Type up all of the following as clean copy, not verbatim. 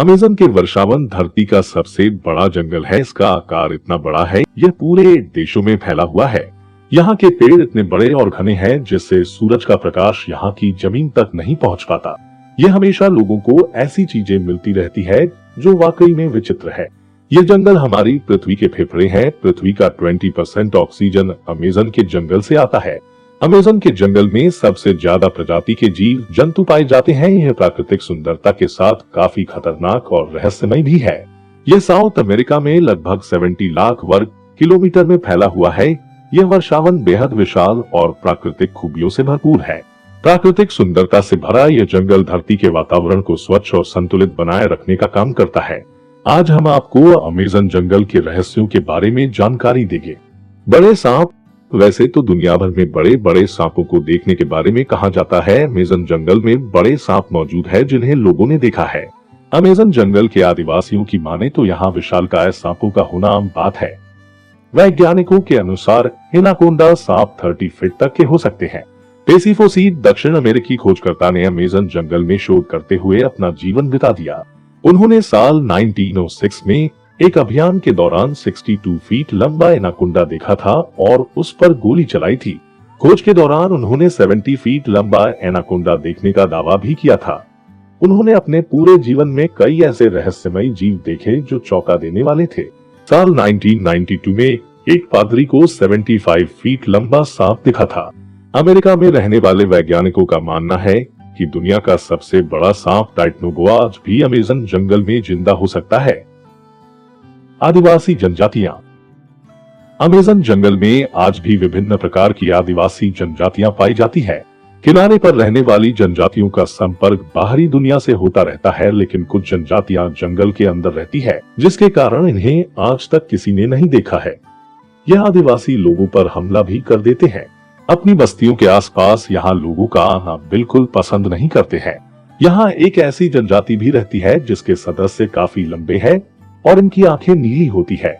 Amazon के वर्षावन धरती का सबसे बड़ा जंगल है। इसका आकार इतना बड़ा है, यह पूरे देशों में फैला हुआ है। यहाँ के पेड़ इतने बड़े और घने हैं जिससे सूरज का प्रकाश यहाँ की जमीन तक नहीं पहुँच पाता। यह हमेशा लोगों को ऐसी चीजें मिलती रहती है जो वाकई में विचित्र है। ये जंगल हमारी पृथ्वी के फेफड़े हैं। पृथ्वी का 20% ऑक्सीजन अमेज़न के जंगल से आता है। अमेज़न के जंगल में सबसे ज्यादा प्रजाति के जीव जंतु पाए जाते हैं। यह प्राकृतिक सुंदरता के साथ काफी खतरनाक और रहस्यमय भी है। यह साउथ अमेरिका में लगभग 70 लाख वर्ग किलोमीटर में फैला हुआ है। यह वर्षावन बेहद विशाल और प्राकृतिक खूबियों से भरपूर है। प्राकृतिक सुंदरता से भरा यह जंगल धरती के वातावरण को स्वच्छ और संतुलित बनाए रखने का काम करता है। आज हम आपको अमेज़न जंगल के रहस्यों के बारे में जानकारी देंगे। बड़े सांप। वैसे तो दुनिया भर में बड़े बड़े सांपों को देखने के बारे में कहा जाता है। अमेज़न जंगल में बड़े सांप मौजूद है जिन्हें लोगों ने देखा है। अमेज़न जंगल के आदिवासियों की माने तो यहाँ विशालकाय सांपों का होना आम बात है। वैज्ञानिकों के अनुसार एनाकोंडा सांप 30 फीट तक के हो सकते हैं। पेसिफोसीड दक्षिण अमेरिकी खोजकर्ता ने अमेज़न जंगल में शोध करते हुए अपना जीवन बिता दिया। उन्होंने साल 1906 में एक अभियान के दौरान 62 फीट लंबा एनाकोंडा देखा था और उस पर गोली चलाई थी। खोज के दौरान उन्होंने 70 फीट लंबा एनाकोंडा देखने का दावा भी किया था। उन्होंने अपने पूरे जीवन में कई ऐसे रहस्यमयी जीव देखे जो चौंका देने वाले थे। साल 1992 में एक पादरी को 75 फीट लंबा सांप दिखा था। अमेरिका में रहने वाले वैज्ञानिकों का मानना है कि दुनिया का सबसे बड़ा सांप टाइटनोबोआ आज भी अमेज़न जंगल में जिंदा हो सकता है। आदिवासी जनजातियां। अमेज़न जंगल में आज भी विभिन्न प्रकार की आदिवासी जनजातियां पाई जाती है। किनारे पर रहने वाली जनजातियों का संपर्क बाहरी दुनिया से होता रहता है, लेकिन कुछ जनजातियां जंगल के अंदर रहती है, जिसके कारण इन्हें आज तक किसी ने नहीं देखा है। यह आदिवासी लोगों पर हमला भी कर देते हैं। अपनी बस्तियों के आसपास यहाँ लोगों का आना बिल्कुल पसंद नहीं करते हैं। यहाँ एक ऐसी जनजाति भी रहती है जिसके सदस्य काफी लंबे हैं और इनकी आंखें नीली होती है।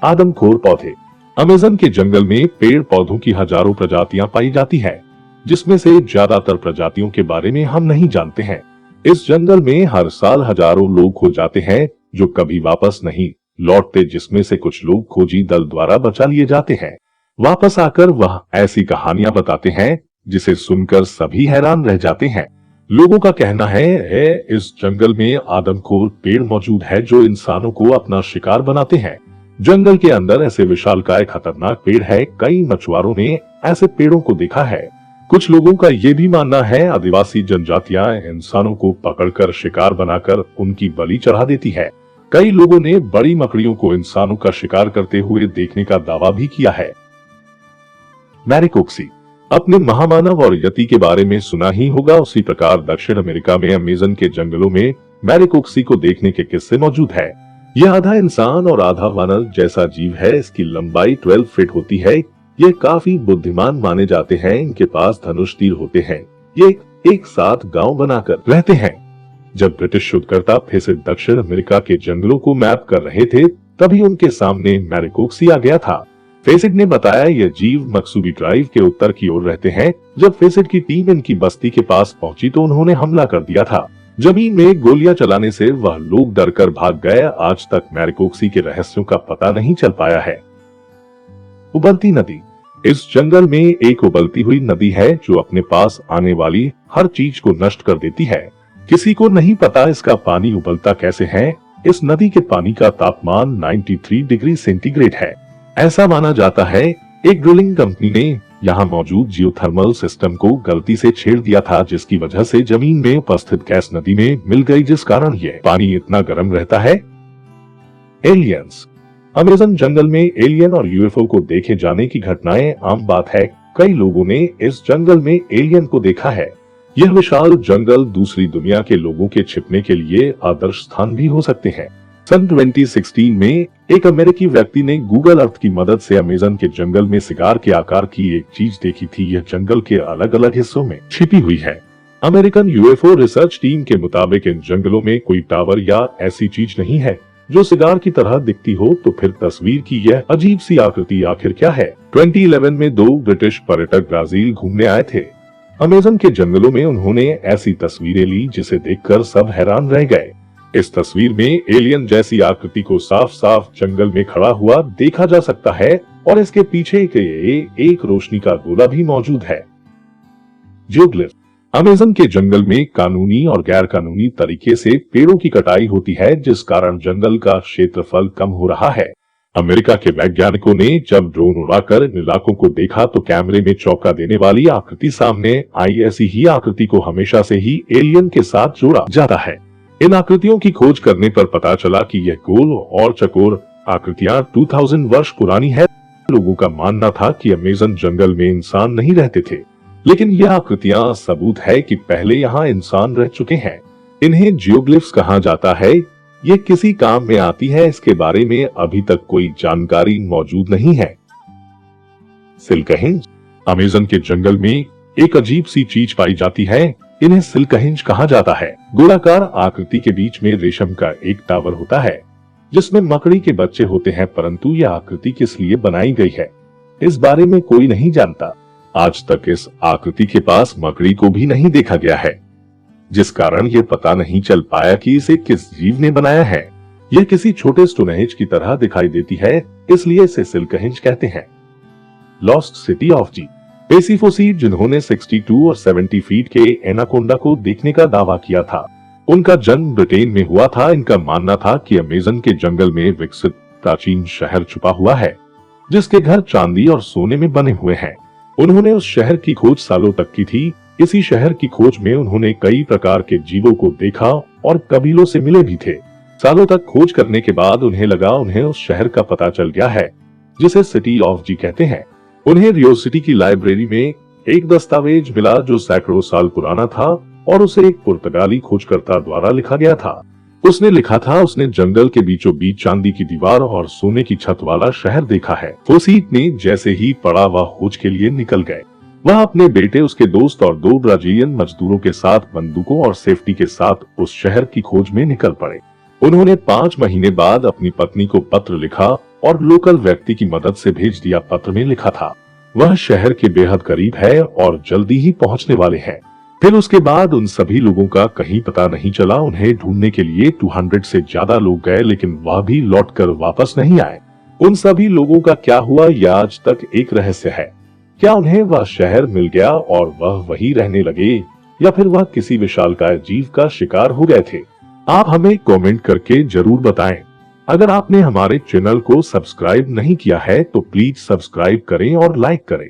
आदमखोर पौधे। अमेज़न के जंगल में पेड़ पौधों की हजारों प्रजातियां पाई जाती है, जिसमें से ज्यादातर प्रजातियों के बारे में हम नहीं जानते हैं। इस जंगल में हर साल हजारों लोग खो जाते हैं जो कभी वापस नहीं लौटते, जिसमें से कुछ लोग खोजी दल द्वारा बचा लिए जाते हैं। वापस आकर वह ऐसी कहानियां बताते हैं जिसे सुनकर सभी हैरान रह जाते हैं। लोगों का कहना है इस जंगल में आदमखोर पेड़ मौजूद है जो इंसानों को अपना शिकार बनाते हैं। जंगल के अंदर ऐसे विशालकाय खतरनाक पेड़ है। कई मछुआरों ने ऐसे पेड़ों को देखा है। कुछ लोगों का ये भी मानना है आदिवासी जनजातियां इंसानों को पकड़कर शिकार बनाकर उनकी बलि चढ़ा देती है। कई लोगों ने बड़ी मकड़ियों को इंसानों का शिकार करते हुए देखने का दावा भी किया है। मैरिकोक्सी। अपने महामानव और यति के बारे में सुना ही होगा, उसी प्रकार दक्षिण अमेरिका में अमेज़न के जंगलों में मैरिकोक्सी को देखने के किस्से मौजूद है। यह आधा इंसान और आधा वानर जैसा जीव है। इसकी लंबाई 12 फीट होती है। ये काफी बुद्धिमान माने जाते हैं। इनके पास धनुष तीर होते हैं। ये एक साथ गांव बनाकर रहते हैं। जब ब्रिटिश शोधकर्ता फिर से दक्षिण अमेरिका के जंगलों को मैप कर रहे थे, तभी उनके सामने मैरिकोक्सी आ गया था। फेसिड ने बताया यह जीव मक्सूबी ड्राइव के उत्तर की ओर रहते हैं। जब फेसिड की टीम इनकी बस्ती के पास पहुंची तो उन्होंने हमला कर दिया था। जमीन में गोलियां चलाने से वह लोग डरकर भाग गए। आज तक मैरिकोक्सी के रहस्यों का पता नहीं चल पाया है। उबलती नदी। इस जंगल में एक उबलती हुई नदी है जो अपने पास आने वाली हर चीज को नष्ट कर देती है। किसी को नहीं पता इसका पानी उबलता कैसे है। इस नदी के पानी का तापमान 93 डिग्री सेंटीग्रेड है। ऐसा माना जाता है एक ड्रिलिंग कंपनी ने यहाँ मौजूद जियोथर्मल सिस्टम को गलती से छेड़ दिया था, जिसकी वजह से जमीन में उपस्थित गैस नदी में मिल गई, जिस कारण ये पानी इतना गर्म रहता है। एलियंस। अमेज़न जंगल में एलियन और यूएफओ को देखे जाने की घटनाएं आम बात है। कई लोगों ने इस जंगल में एलियन को देखा है। यह विशाल जंगल दूसरी दुनिया के लोगों के छिपने के लिए आदर्श स्थान भी हो सकते हैं। सन 2016 में एक अमेरिकी व्यक्ति ने गूगल अर्थ की मदद से अमेज़न के जंगल में सिगार के आकार की एक चीज देखी थी। यह जंगल के अलग अलग हिस्सों में छिपी हुई है। अमेरिकन यूएफओ रिसर्च टीम के मुताबिक इन जंगलों में कोई टावर या ऐसी चीज नहीं है जो सिगार की तरह दिखती हो। तो फिर तस्वीर की यह अजीब सी आकृति आखिर क्या है? 2011 में 2 ब्रिटिश पर्यटक ब्राजील घूमने आए थे। अमेज़न के जंगलों में उन्होंने ऐसी तस्वीरें ली जिसे देखकर सब हैरान रह गए। इस तस्वीर में एलियन जैसी आकृति को साफ साफ जंगल में खड़ा हुआ देखा जा सकता है और इसके पीछे के एक रोशनी का गोला भी मौजूद है। जियोग्लिफ। अमेज़न के जंगल में कानूनी और गैर कानूनी तरीके से पेड़ों की कटाई होती है, जिस कारण जंगल का क्षेत्रफल कम हो रहा है। अमेरिका के वैज्ञानिकों ने जब ड्रोन उड़ाकर इन इलाकों को देखा तो कैमरे में चौंका देने वाली आकृति सामने आई। ऐसी ही आकृति को हमेशा से ही एलियन के साथ जोड़ा जाता है। इन आकृतियों की खोज करने पर पता चला कि यह गोल और चकोर आकृतियां 2000 वर्ष पुरानी है। लोगों का मानना था कि अमेज़न जंगल में इंसान नहीं रहते थे, लेकिन यह आकृतियां सबूत है कि पहले यहाँ इंसान रह चुके हैं। इन्हें जियोग्लिफ्स कहा जाता है। ये किसी काम में आती है, इसके बारे में अभी तक कोई जानकारी मौजूद नहीं है। सिल्कहिंज। अमेज़न के जंगल में एक अजीब सी चीज पाई जाती है। इन्हें सिल्कहिंज कहा जाता है। गोलाकार आकृति के बीच में रेशम का एक टावर होता है जिसमें मकड़ी के बच्चे होते हैं, परंतु यह आकृति किस लिए बनाई गई है इस बारे में कोई नहीं जानता। आज तक इस आकृति के पास मकड़ी को भी नहीं देखा गया है, जिस कारण यह पता नहीं चल पाया कि इसे किस जीव ने बनाया है। यह किसी छोटे स्टोनहेंज की तरह दिखाई देती है, इसलिए इसे सिल्कहिंज कहते हैं। लॉस्ट सिटी ऑफ जी। पेसिफोसी, जिन्होंने 62 और 70 फीट के एनाकोंडा को देखने का दावा किया था, उनका जन्म ब्रिटेन में हुआ था। इनका मानना था कि अमेज़न के जंगल में विकसित प्राचीन शहर छुपा हुआ है, जिसके घर चांदी और सोने में बने हुए हैं। उन्होंने उस शहर की खोज सालों तक की थी। इसी शहर की खोज में उन्होंने कई प्रकार के जीवों को देखा और कबीलों से मिले भी थे। सालों तक खोज करने के बाद उन्हें लगा उन्हें उस शहर का पता चल गया है, जिसे सिटी ऑफ जी कहते हैं। उन्हें रियो सिटी की लाइब्रेरी में एक दस्तावेज मिला जो सैकड़ों साल पुराना था और उसे एक पुर्तगाली खोजकर्ता द्वारा लिखा गया था। उसने लिखा था उसने जंगल के बीचों बीच चांदी की दीवार और सोने की छत वाला शहर देखा है। फोसीट ने जैसे ही पढ़ा वह खोज के लिए निकल गए। वह अपने बेटे, उसके दोस्त और 2 ब्राजीलियन मजदूरों के साथ बंदूकों और सेफ्टी के साथ उस शहर की खोज में निकल पड़े। उन्होंने 5 महीने बाद अपनी पत्नी को पत्र लिखा और लोकल व्यक्ति की मदद से भेज दिया। पत्र में लिखा था वह शहर के बेहद करीब है और जल्दी ही पहुंचने वाले हैं। फिर उसके बाद उन सभी लोगों का कहीं पता नहीं चला। उन्हें ढूंढने के लिए 200 से ज्यादा लोग गए, लेकिन वह भी लौटकर वापस नहीं आए। उन सभी लोगों का क्या हुआ यह आज तक एक रहस्य है। क्या उन्हें वह शहर मिल गया और वह वहीं रहने लगे, या फिर वह किसी विशालकाय जीव का शिकार हो गए थे? आप हमें कमेंट करके जरूर बताएं। अगर आपने हमारे चैनल को सब्सक्राइब नहीं किया है तो प्लीज सब्सक्राइब करें और लाइक करें।